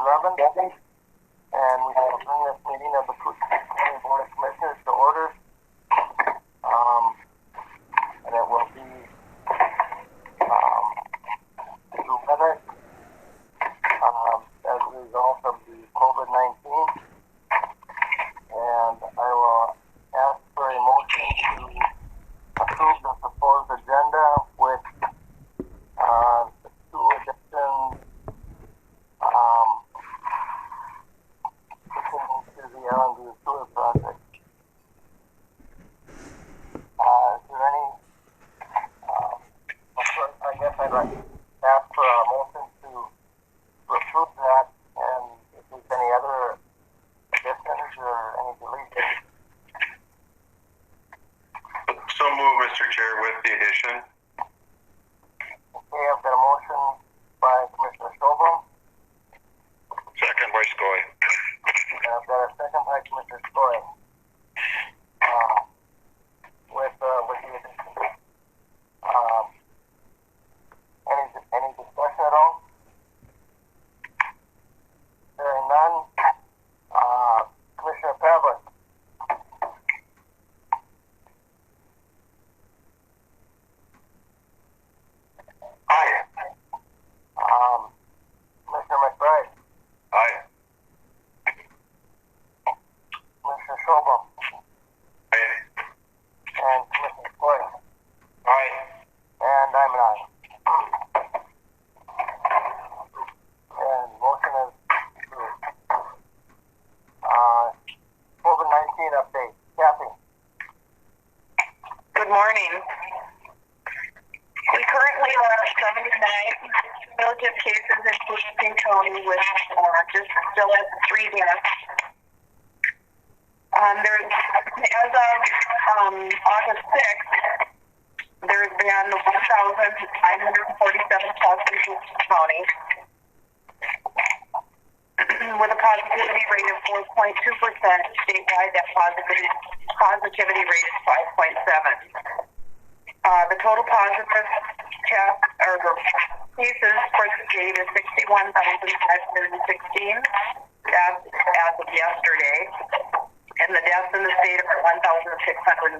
11th, and we will bring this meeting of the Koochiching Board of Commissioners to order. And it will be through weather as a result of the COVID-19. And I will ask for a motion to approve the proposed agenda with the two additions to the LNG sewer project. Is there any, I guess I'd like to ask for a motion to approve that, and if there's any other additions or any deletions. So move, Mr. Chair, with the addition. Okay, I've got a motion by Commissioner Schobel. Second by Skoy. And I've got a second by Commissioner Skoy. With the addition. Any discussion at all? Hearing none. Commissioner Pavlik. Aye. Commissioner McBride. Aye. Commissioner Schobel. Aye. And Commissioner Skoy. Aye. And I'm an aye. And motion is approved. COVID-19 update. Kathy. Good morning. We currently have 79 cumulative cases in Koochiching County with just still at 3 deaths. There's, as of August 6th, there's been 1,547 tests in Koochiching County with a positivity rate of 4.2%. Statewide, that positivity rate is 5.7%. The total positive test or cases for the state is 61,516. That's as of yesterday. And the deaths in the state are 1,660.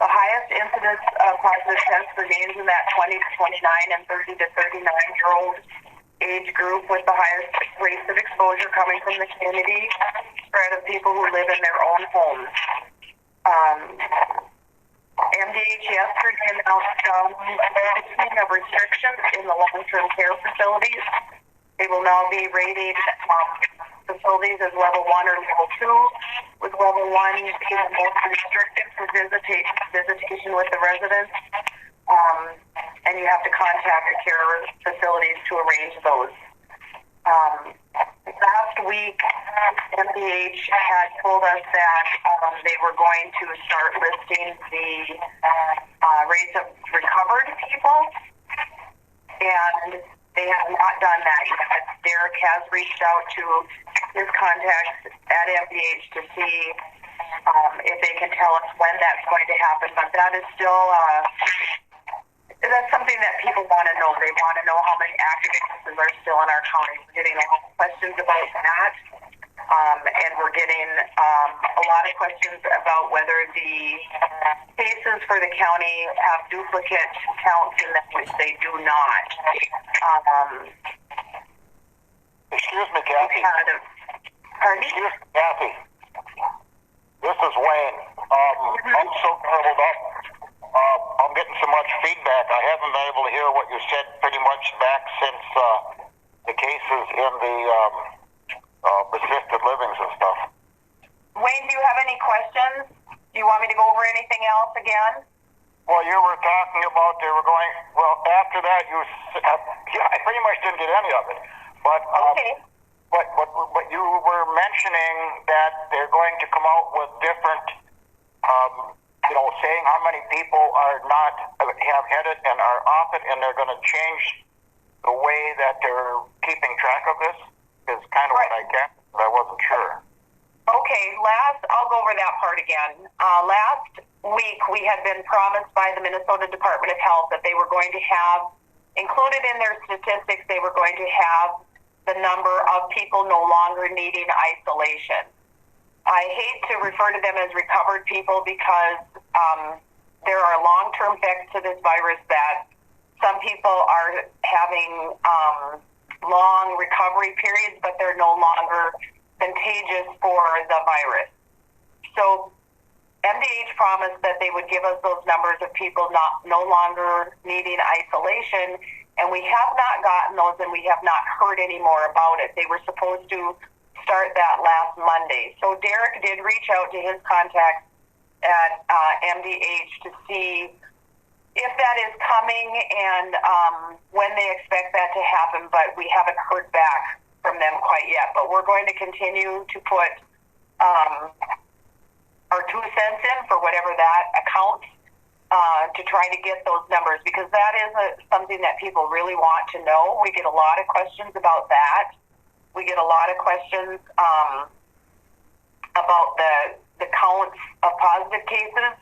The highest incidence of positive tests remains in that 20 to 29 and 30 to 39-year-old age group, with the highest rates of exposure coming from the community spread of people who live in their own homes. MDH yesterday announced lifting of restrictions in the long-term care facilities. They will now be rated facilities as level 1 or level 2, with level 1 being the most restricted for visitation with the residents. And you have to contact the care facilities to arrange those. Last week, MDH had told us that they were going to start listing the rates of recovered people, and they have not done that yet. Derek has reached out to his contacts at MDH to see if they can tell us when that's going to happen, but that is still that's something that people want to know. They want to know how many active cases are still in our county. We're getting a lot of questions about that, and we're getting a lot of questions about whether the cases for the county have duplicate counts in them, which they do not. Excuse me, Kathy. Pardon? Excuse me, Kathy. This is Wayne. I'm so curled up. I'm getting so much feedback. I haven't been able to hear what you said pretty much back since the cases in the assisted livings and stuff. Wayne, do you have any questions? Do you want me to go over anything else again? Well, you were talking about they were going, well, after that I pretty much didn't get any of it. But okay. But you were mentioning that they're going to come out with different saying how many people have had it and are off it, and they're going to change the way that they're keeping track of this. Is kind of right. What I get, but I wasn't sure. Okay, I'll go over that part again. Last week we had been promised by the Minnesota Department of Health that they were going to have included in their statistics. They were going to have the number of people no longer needing isolation. I hate to refer to them as recovered people because there are long-term effects to this virus that some people are having long recovery periods, but they're no longer contagious for the virus. So MDH promised that they would give us those numbers of people no longer needing isolation, and we have not gotten those, and we have not heard any more about it. They were supposed to start that last Monday. So Derek did reach out to his contacts at MDH to see if that is coming and when they expect that to happen, but we haven't heard back from them quite yet. But we're going to continue to put our 2 cents in for whatever that accounts to try to get those numbers, because that is something that people really want to know. We get a lot of questions about that. We get a lot of questions about the counts of positive cases.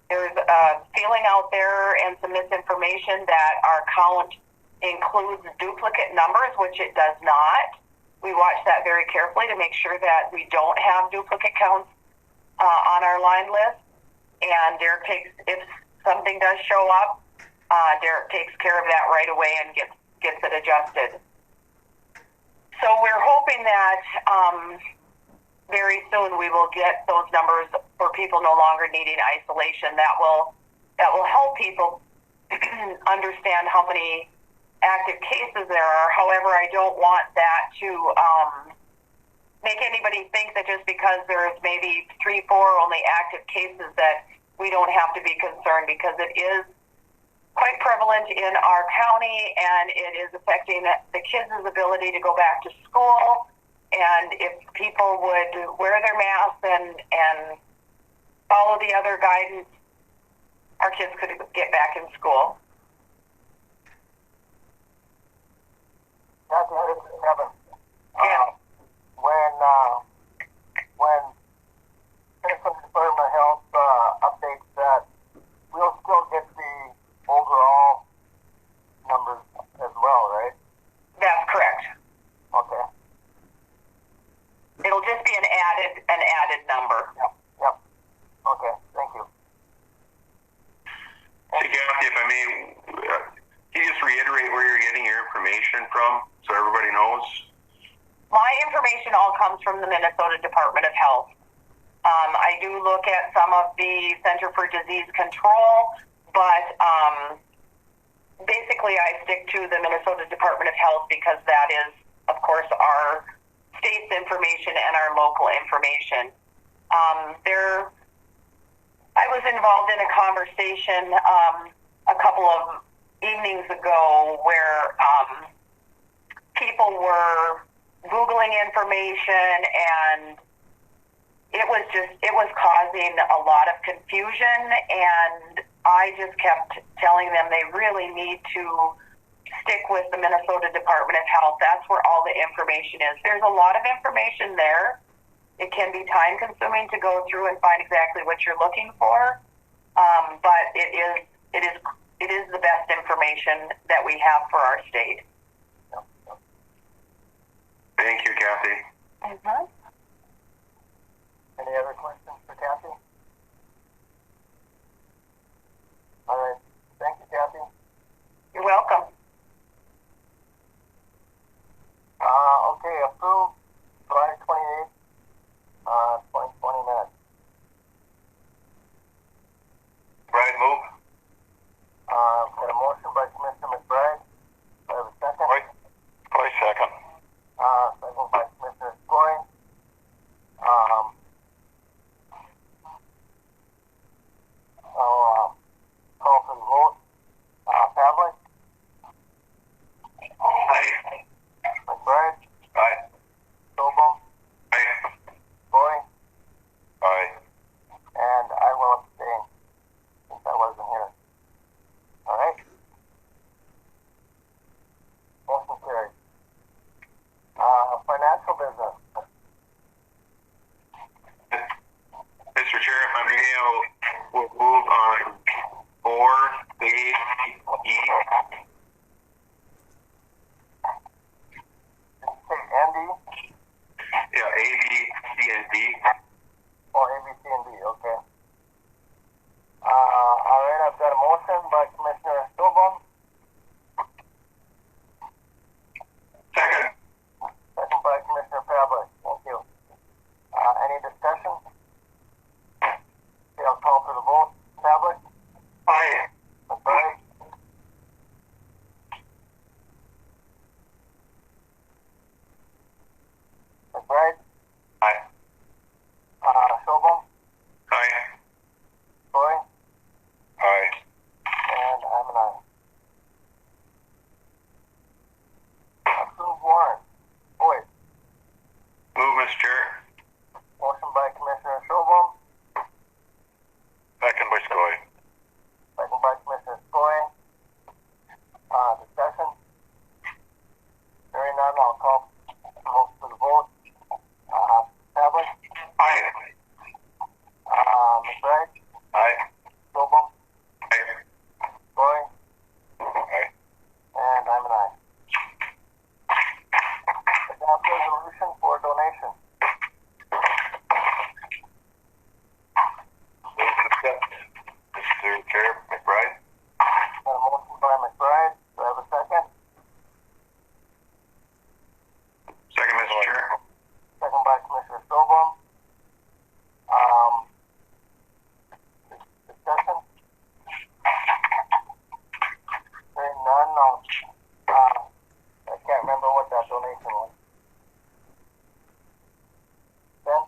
There's a feeling out there and some misinformation that our count includes duplicate numbers, which it does not. We watch that very carefully to make sure that we don't have duplicate counts on our line list. And Derek if something does show up, Derek takes care of that right away and gets it adjusted. So we're hoping that very soon we will get those numbers for people no longer needing isolation. That will help people understand how many active cases there are. However, I don't want that to make anybody think that just because there's maybe 3-4 only active cases that we don't have to be concerned, because it is quite prevalent in our county, and it is affecting the kids' ability to go back to school. And if people would wear their masks and follow the other guidance, our kids could get back in school. Kathy, this is Kevin. Yeah. When Minnesota Department of Health updates that, we'll still get the overall numbers as well, right? That's correct. Okay. It'll just be an added number. Yep. Okay, thank you. Hey, Kathy, if I may, can you just reiterate where you're getting your information from so everybody knows? My information all comes from the Minnesota Department of Health. I do look at some of the Center for Disease Control, but basically I stick to the Minnesota Department of Health because that is, of course, our state's information and our local information. I was involved in a conversation a couple of evenings ago where people were Googling information, and it was causing a lot of confusion, and I just kept telling them they really need to stick with the Minnesota Department of Health. That's where all the information is. There's a lot of information there. It can be time consuming to go through and find exactly what you're looking for, but it is the best information that we have for our state. Thank you, Kathy. Mm-hmm. Any other questions for Kathy? All right. Thank you, Kathy. You're welcome. Okay, approved July 28th, 2020 minutes. Brad, move. Got a motion by Commissioner McBride. Do I have a second? Right, second. Second by Commissioner Scoring. Call for the vote. Pavlik? Aye. McBride? Aye. Sobel? Aye. Scoring? Aye. And I will abstain since I wasn't here. All right? Motion carried. Financial business. Mr. Chair, if I may, we'll move on 4A-E. Say motion by Commissioner Stovall. Second. Second by Commissioner Pavlik. Thank you. Any discussion? Okay, I'll call for the vote. Pavlik? Aye. McBride? McBride? Aye. Stovall? Aye. Troy? Aye. And I'm an aye. Approve warrant. Boyd? Move, Mr. Chair. Motion by Commissioner Stovall. Second by Scoy. Second by Commissioner Skoye. Discussion? Hearing none, I'll call for the vote. Pavlik? Aye. McBride? Aye. Stovall? Aye. Skoye? Aye. And I'm an aye. Adopt resolution for donation. Move to accept, Mr. Chair. McBride. Got a motion by McBride. Do I have a second? Second, Mr. Chair. Second by Commissioner Stovall. Discussion? Hearing none, I can't remember what that donation was. Ben?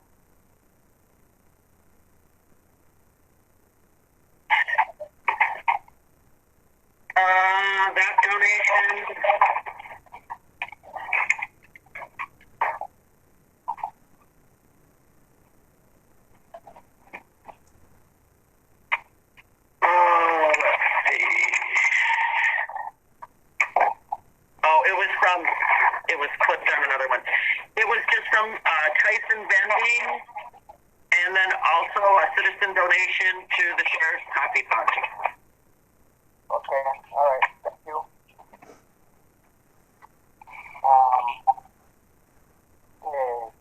That donation. It was clipped on another one. It was just from Tyson Vending, and then also a citizen donation to the Sheriff's Coffee Fund. Okay, all right, thank you. Okay.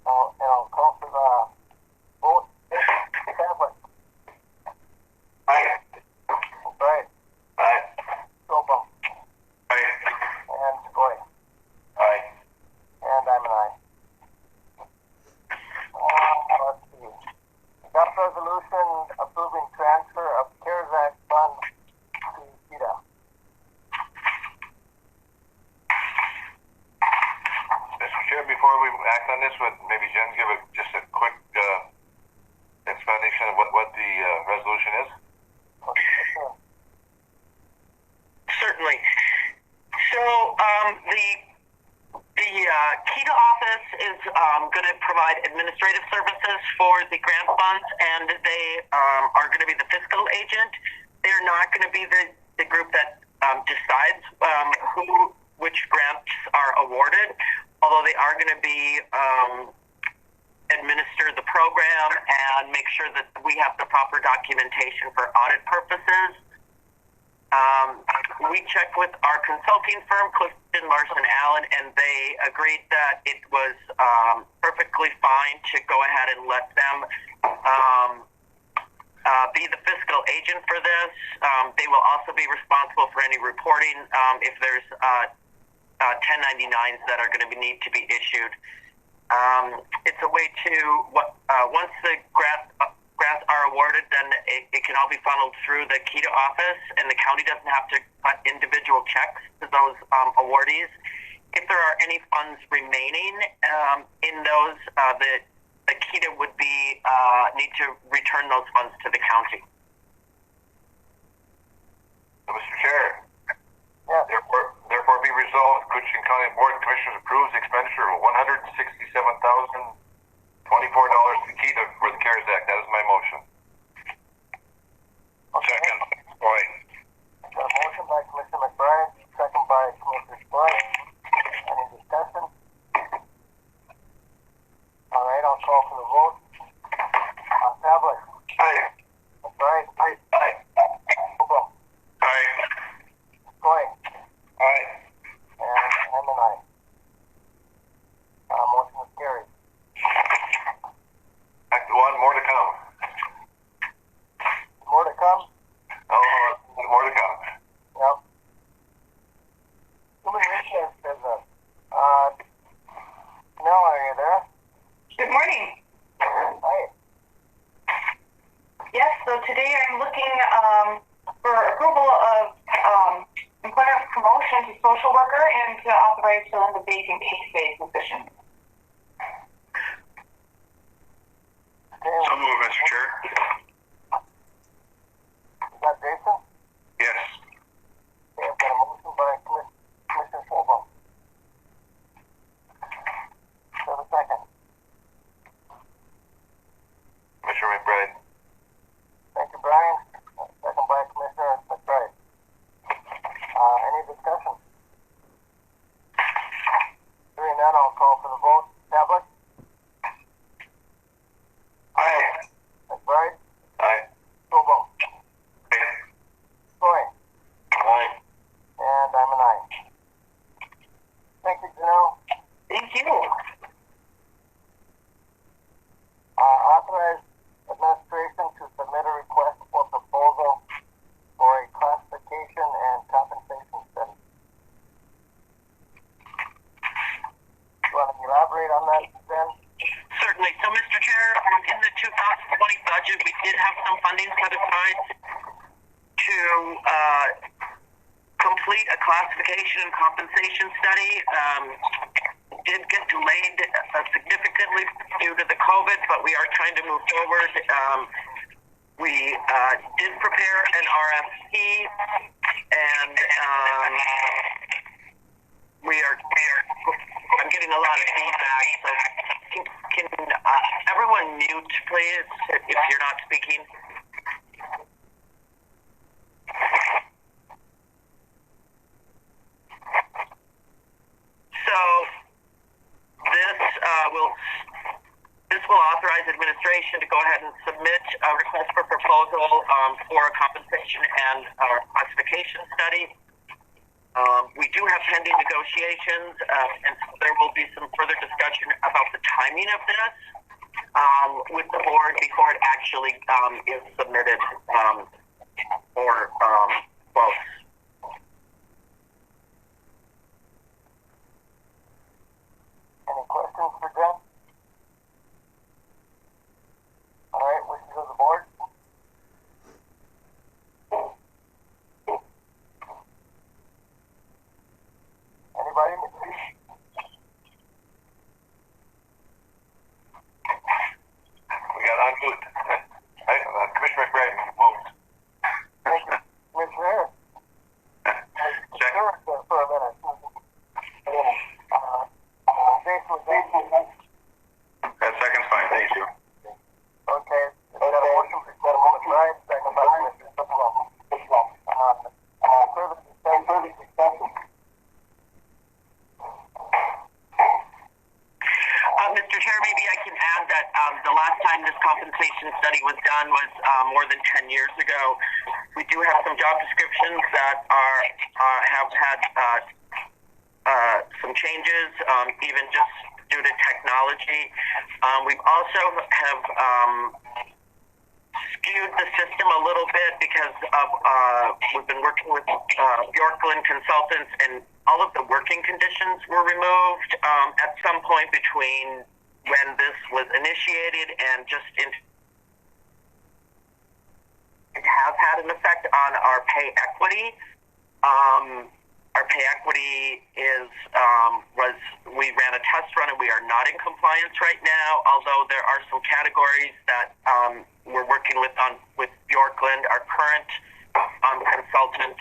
I'll call for the vote. Pavlik? Aye. McBride? Aye. Stovall? Aye. And Skoye? Aye. And I'm an aye. Let's see. Adopt resolution approving transfer of CARES Act funds to CETA. Mr. Chair, before we act on this, would maybe Jen give just a quick explanation of what the resolution is? Okay. Certainly. So the KETA office is going to provide administrative services for the grant funds, and they are going to be the fiscal agent. They're not going to be the group that decides which grants are awarded, although they are going to be administer the program and make sure that we have the proper documentation for audit purposes. We checked with our consulting firm, Clifton Larson Allen, and they agreed that it was perfectly fine to go ahead and let them be the fiscal agent for this. They will also be responsible for any reporting if there's 1099s that are going to need to be issued. It's a way to, once the grants are awarded, then it can all be funneled through the KETA office, and the county doesn't have to cut individual checks to those awardees. If there are any funds remaining in those, the KETA would be need to return those funds to the county. Mr. Chair. Yeah. Therefore be resolved, Koochiching County Board of Commissioners approves the expenditure of $167,024 to KETA for the CARES Act. That is my motion. Second. Boy. Got a motion by Commissioner McBride, second by Commissioner Skoye. Any discussion? All right, I'll call for the vote. Pavlik? Aye. McBride? Aye. Aye. Stovall? Aye. Skoye? Aye. And I'm an aye. Motion is carried. for approval of employment promotion to social worker and to authorize filling the vacant case-based position. So moved, Mr. Chair. Is that Jason? Yes. Okay, I've got a motion by Commissioner Schulbaum. Do I have a second? Commissioner McBride. Thank you, Brian. Second by Commissioner McBride. Any discussion? Hearing none, I'll call for the vote. Tablet? Aye. McBride? Aye. Schulbaum? Aye. Troy? Aye. And I'm an aye. Thank you, Janelle. Thank you. Authorize administration to submit a request for proposal for a classification and compensation study. You want to elaborate on that, Ben? Certainly. So, Mr. Chair, in the 2020 budget, we did have some funding set aside to complete a classification and compensation study. Did get delayed significantly due to the COVID, but we are trying to move forward. We did prepare an RFP, and I'm getting a lot of feedback. So, can everyone mute, please, if you're not speaking? So, this will authorize administration to go ahead and submit a request for proposal for a compensation and classification study. We do have pending negotiations, and so there will be some further discussion about the timing of this with the board before it actually is submitted for votes. Any questions for Jen? All right, wishes of the board? Anybody? We got on mute. Commissioner McBride moved. Thank you. Commissioner Harris? Second. For a minute. Jason, That second's fine, thank you. okay. Got a motion, right? Second by Commissioner Schulbaum. Further discussion? Mr. Chair, maybe I can add that the last time this compensation study was done was more than 10 years ago. We do have some job descriptions that have had some changes, even just due to technology. We've also have skewed the system a little bit because of we've been working with Bjorklund Consultants, and all of the working conditions were removed at some point between when this was initiated and just it has had an effect on our pay equity. Our pay equity was we ran a test run and we are not in compliance right now, although there are some categories that we're working with Bjorklund, our current consultant,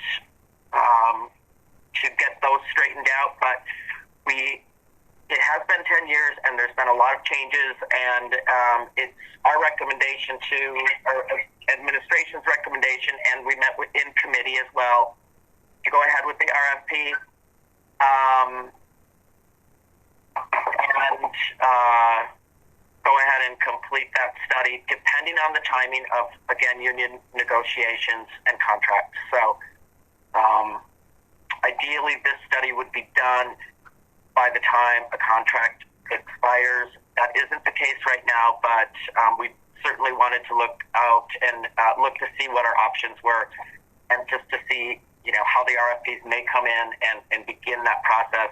to get those straightened out. But it has been 10 years and there's been a lot of changes, and it's our recommendation our administration's recommendation, and we met in committee as well, to go ahead with the RFP and go ahead and complete that study, depending on the timing of, again, union negotiations and contracts. So ideally, this study would be done by the time a contract expires. That isn't the case right now, but we certainly wanted to look out and look to see what our options were, and just to see how the RFPs may come in and begin that process.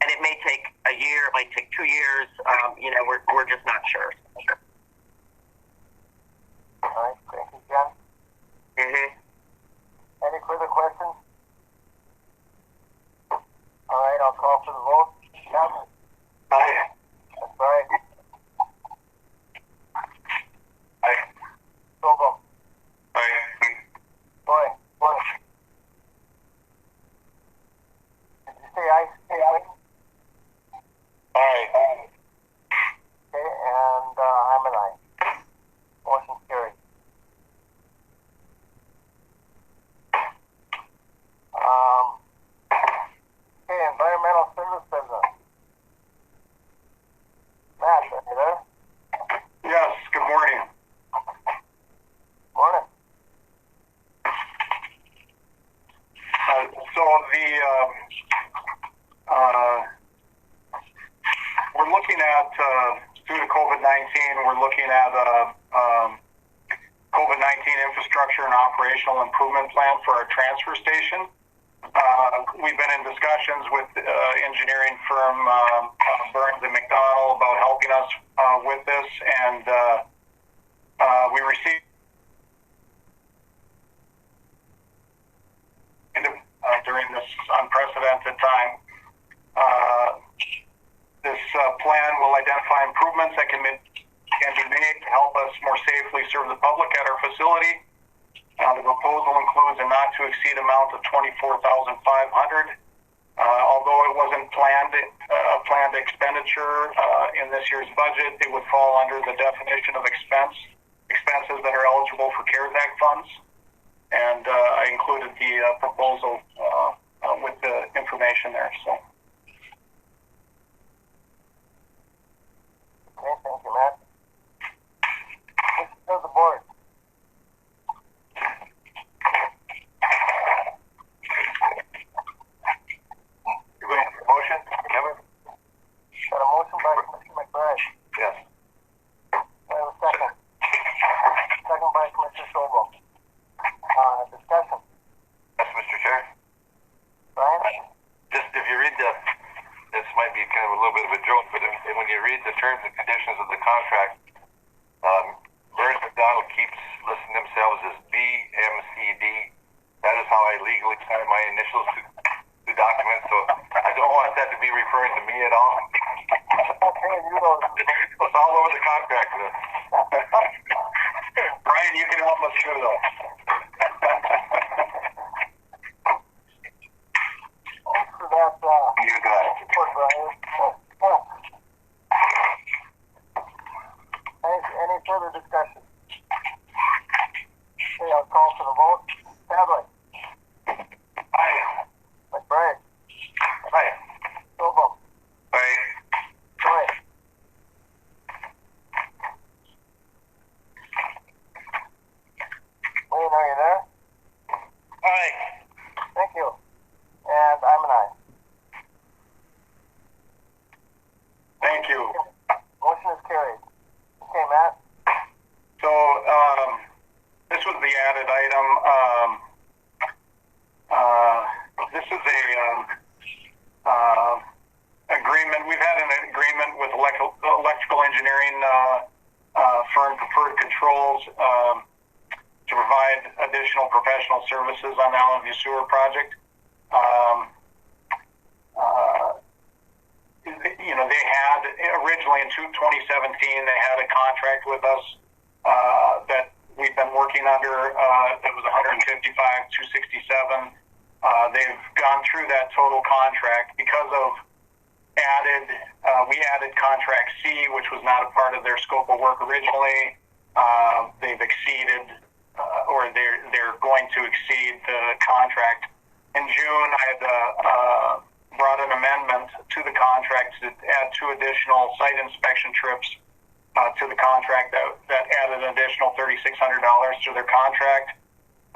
And it may take a year, it might take 2 years. We're just not sure. All right, thank you, Jen. we're looking at, due to COVID-19, we're looking at COVID-19 infrastructure and operational improvement plan for our transfer station. We've been in discussions with engineering firm Burns and McDonnell about helping us with this, and we received during this unprecedented time. This plan will identify improvements that can be made to help us more safely serve the public at our facility. The proposal includes a not-to-exceed amount of $24,500. Although it wasn't a planned expenditure in this year's budget, it would fall under the definition of expenses that are eligible for CARES Act funds. And I included the proposal with the information there. So. Okay, thank you, Matt. Of the board. You're going for a motion, Kevin? Got a motion by Commissioner McBride. Yes. I have a second. Second by Commissioner Schobel. Discussion. Yes, Mr. Chair. Brian? Just if you read this might be kind of a little bit of a joke, but when you read the terms and conditions of the contract, Burns McDonnell keeps listing themselves as BMCD. That is how I legally sign my initials to documents, so I don't want that to be referring to me at all. Okay, you know. It's all over the contract. Brian, you can help us through though. Thanks for that. You got it. Support, Brian. Any further discussion? Okay, I'll call for the vote. Sadly. Aye. McBride. Aye. Schobel. Aye. Troy. Wayne, are you there? Aye. Thank you. And I'm an aye. Thank you. Motion is carried. Okay, Matt. So this was the added item. This is a agreement. We've had an agreement with electrical engineering firm Preferred Controls to provide additional professional services on the Allen View Sewer project. They had originally in 2017 they had a contract with us that we've been working under. It was 155,267. They've gone through that total contract because of we added contract C, which was not a part of their scope of work originally. They've exceeded, or they're going to exceed the contract. In June, I had brought an amendment to the contract to add 2 additional site inspection trips to the contract that added an additional $3,600 to their contract.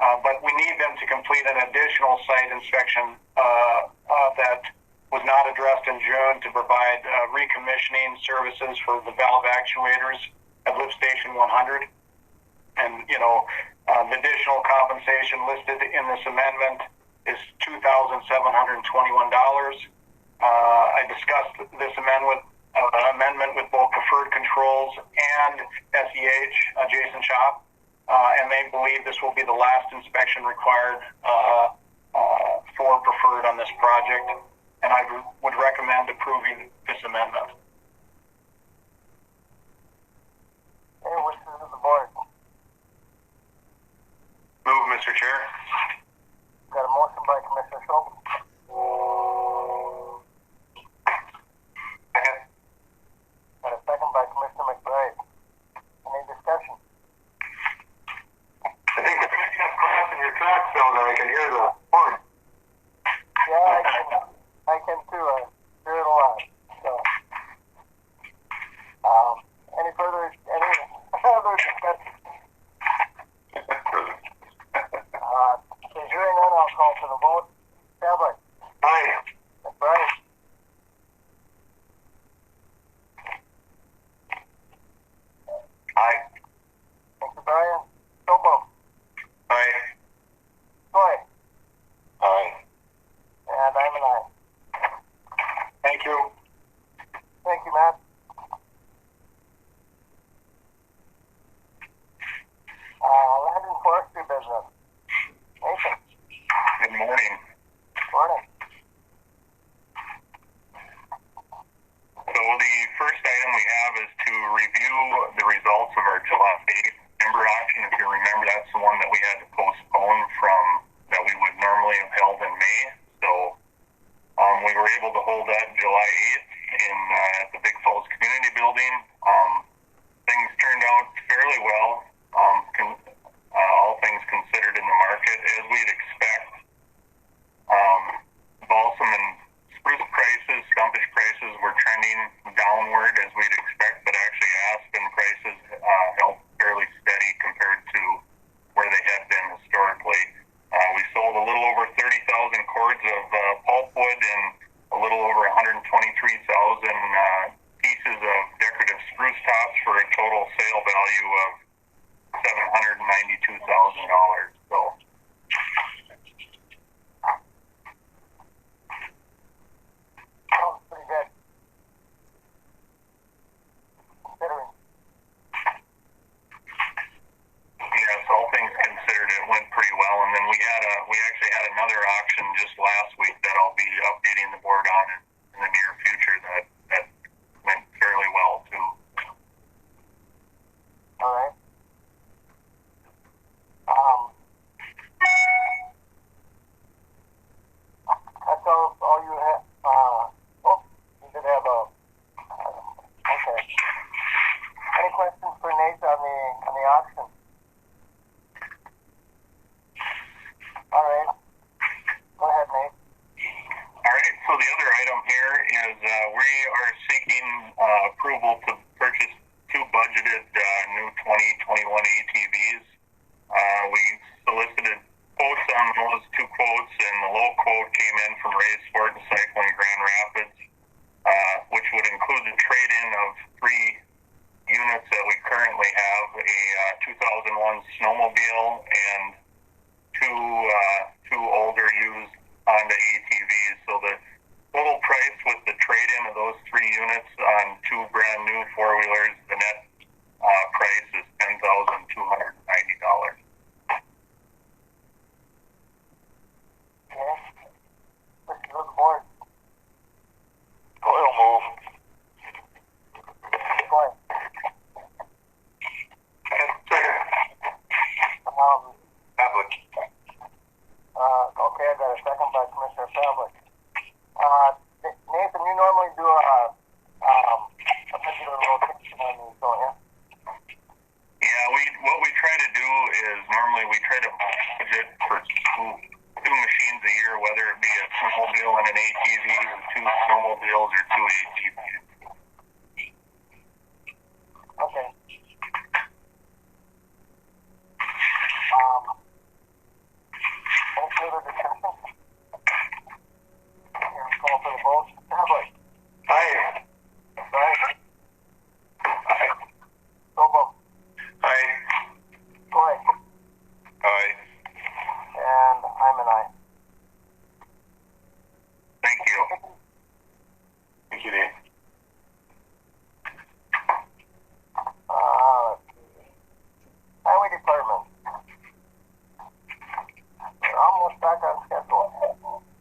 But we need them to complete an additional site inspection that was not addressed in June to provide recommissioning services for the valve actuators at lift station 100. And, the additional compensation listed in this amendment is $2,721. I discussed this amendment with both Preferred Controls and SEH, Jason Shop, and they believe this will be the last inspection required for Preferred on this project, and I would recommend approving this amendment. Any wishes of the board? Move, Mr. Chair. Got a motion by Commissioner Schobel. Second. Got a second by Commissioner McBride. Any discussion? I think you're picking up crap in your track, Phil, that I can hear the horn. Yeah, I can too. I hear it a lot. So, any other discussion? Okay, hearing none, I'll call for the vote. Sadler. Aye. able to hold that July 8th at the Big Falls Community Building. Things turned out fairly well, all things considered in the market, as we'd expect. Balsam and spruce prices, stumpage prices were trending downward as we'd expect, but actually aspen prices held fairly steady compared to where they had been historically. We sold a little over 30,000 cords of pulpwood and a little over 123,000 pieces of decorative spruce tops for a total sale value of $792,000. So. Sounds pretty good. Considering. Yes, all things considered, it went pretty well. And then we actually had another auction just last week that I'll be updating the board on in the near future that went fairly well too. All right. That's all you have. You did have a. Okay. Any questions for Nate on the auction? All right. Go ahead, Nate. All right. So the other item here is we are seeking approval to purchase two budgeted new 2021 ATVs. We solicited quotes on those two quotes, and the low quote came in from Ray's Sport and Cycling Grand Rapids, which would include the trade-in of 3 units that we currently have, a 2001 snowmobile and two older used Honda ATVs. So the total price with the trade-in of those 3 units on 2 brand new 4-wheelers, the net price is $10,290. Okay. Let's go to the board. Oil move. Go ahead. Public. Okay, I got a second by Commissioner Pavlik. Nathan, you normally do a particular rotation on these, don't you? Yeah, what we try to do is normally we try to budget for two machines a year, whether it be a snowmobile and an ATV, or 2 snowmobiles or 2 ATVs. Okay. Any further discussion? Here, call for the vote. Pavlik. Aye. Aye. Aye. Bobo. Aye. Troy. Aye. And I'm an aye. Thank you. Thank you, Dave. Highway Department. We're almost back on schedule.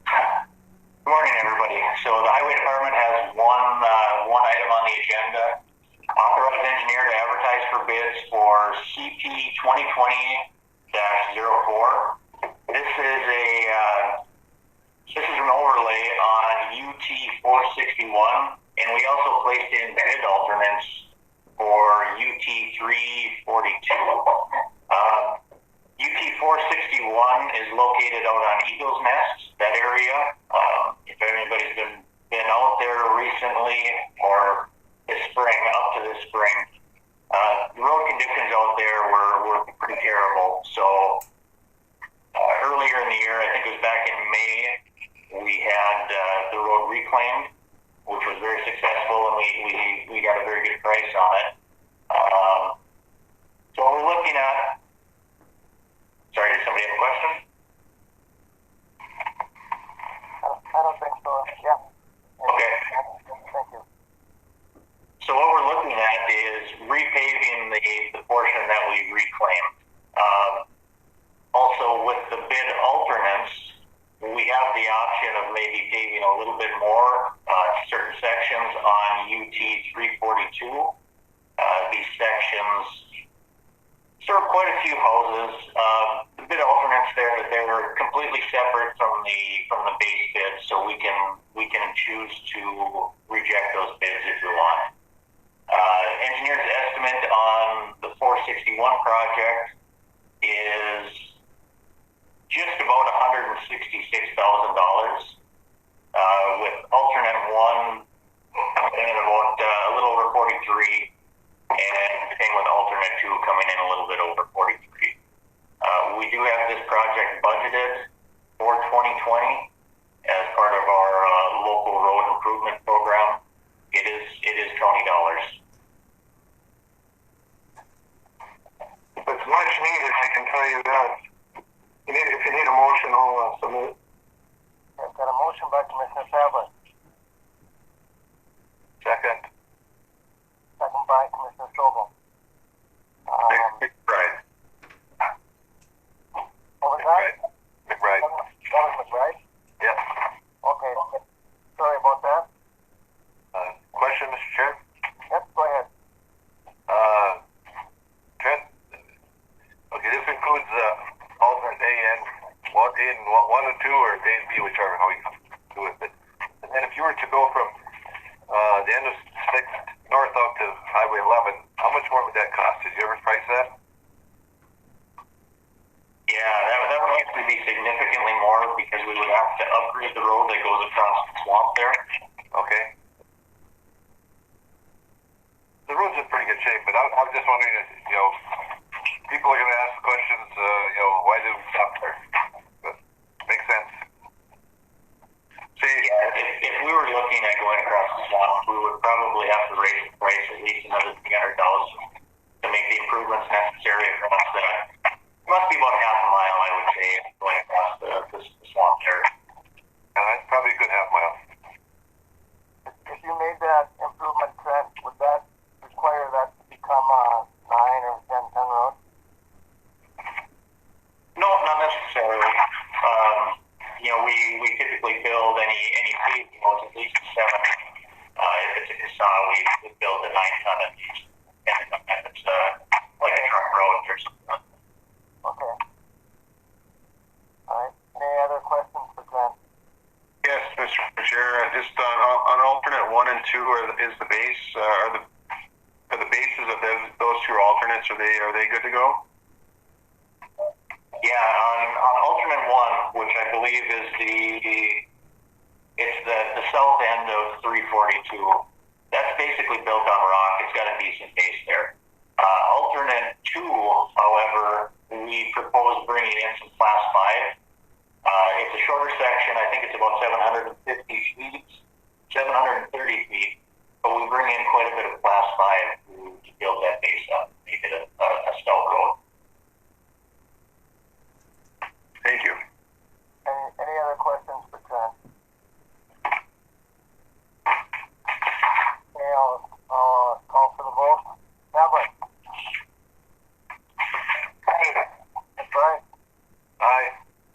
Good morning, everybody. So the Highway Department has one item on the agenda. Authorized engineer to advertise for bids for CP 2020-04. This is an overlay on UT 461, and we also placed in bid alternates for UT 342. UT 461 is located out on Eagle's Nest, that area. If anybody's been out there recently or this spring, up to this spring, the road conditions out there were pretty terrible. So earlier in the year, I think it was back in May, we had the road reclaimed, which was very successful, and we got a very good price on it. So what we're looking at. Sorry, does somebody have a question? I don't think so. Yeah. Okay. Thank you. So what we're looking at is repaving the portion that we reclaimed. Also, with the bid alternates, we have the option of maybe paving a little bit more certain sections on UT 342. These sections serve quite a few houses. The bid alternates there that they were completely separate from the base bid, so we can choose to reject those bids if we want. Engineer's estimate on the 461 project is just about $166,000, with alternate one coming in about a little over 43, and same with alternate two coming in a little bit over 43. We do have this project budgeted for 2020 as part of our local road improvement program. It is $20. It's much needed, I can tell you that. If you need a motion, I'll submit it. I've got a motion by Commissioner Fabler. Second. Second by Commissioner Strobel. McBride. What was that? McBride. That was McBride? Yep. Okay. Sorry about that. Question, Mr. Chair? Yep, go ahead. Trent? Okay, this includes alternate A and one and two, or A and B, whichever how you do with it. And then if you were to go from the end of 6th north out to Highway 11, how much more would that cost? Did you ever price that? Yeah, that would actually be significantly more because we would have to upgrade the road that goes across the swamp there. Okay. The road's in pretty good shape, but I was just wondering if, people are going to ask questions, why did we stop there? But makes sense. See, Yeah, if we were looking at going across the swamp, we would probably have to raise the price at least another $300 to make the improvements necessary across that. It must be about half a mile, I would say, going across the swamp there. that's probably a good half mile. If you made that improvement, Trent, would that require that to become a 9 or 10-ton road? No, not necessarily. We typically build any paved roads at least a 7. If it's a Kasana, we build a 9-ton at least. And if it's like a truck road or something. Okay. All right. Any other questions for Trent? Yes, Mr. Chair. Just on alternate 1 and 2, is the base are the bases of those two alternates, are they good to go? Yeah, on alternate 1, which I believe is the south end of 342. That's basically built on rock. It's got a decent base there. Alternate 2, however, we propose bringing in some class 5. It's a shorter section. I think it's about 730 feet. But we bring in quite a bit of class 5 to build that base up, make it a stout road. Thank you. Any other questions for Trent? Okay, I'll call for the vote. Fabler. That's right. Aye.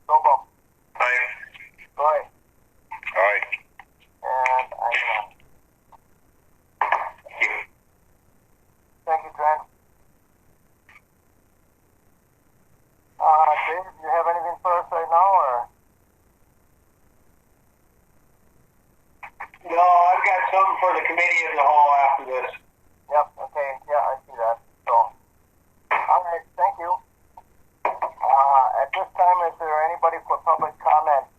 Strobel. Aye. Roy. Aye. And I'm Thank you, Trent. Dave, do you have anything for us right now, or? No, I've got something for the committee of the whole after this. Yep, okay, yeah, I see that. So, all right, thank you. At this time, is there anybody for public comment